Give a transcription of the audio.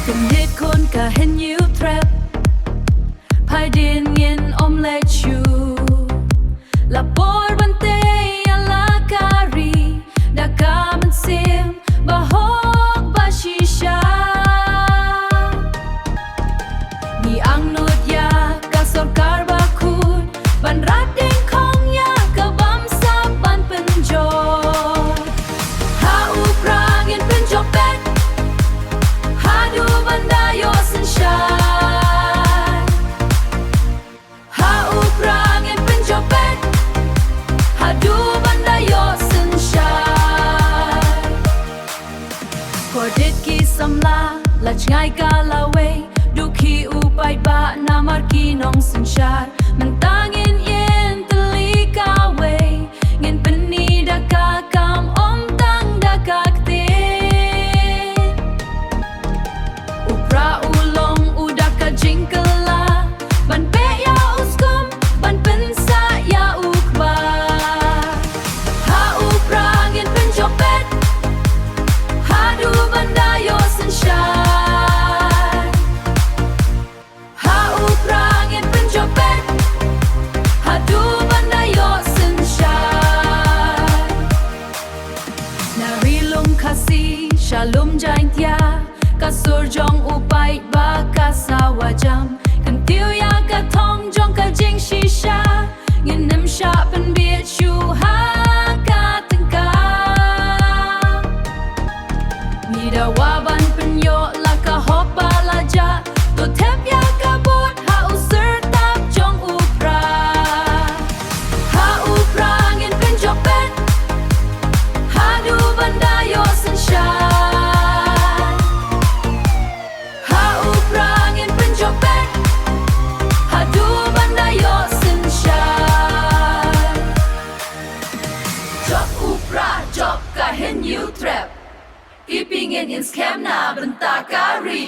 Cần hết khôn cả hen nhiêu trap Pai din ngin omelette chu La por bante ala kari Da kamen sim bahok ba shisha Ni ang nut ya ka sorkar ba khut Ban rat din khong ya ka bam sa ban penjor Ha upra ngin penjor pet Ha du banda yo sunshine Ha upra ngin penjor pet Ha du banda yo sunshine Kordit ki samla la ngai ka la we Du khi upai ba na mar ki nong sunshine Mentangin yen teli ka we Ngin peni da ka kam om tang da ka kte Upra ulong uda ka jingkala Ban pe ya uskum ban pensa ya ukba Ha upra ngin penjopet Ha du banda yo sunshine Ha upra ngin penjopet Ha du banda yo sunshine Narilum kasi shalom jain tia Kasur jong upai ba kasawa jam Kentiu ya ka thong jong ka jing shisha Ngin nem sha pen biet shu ha ka tengka Nida waban pen yo la ka hop ba la ja To tep ya ka bot ha usir tap jong upra Ha upra ngin pen jopet Ha du banda yo sunshine Ha upra ngin penjopet Ha du banda yo sunshine Job upra job ka hen you trap Ipingin in scam na benta kari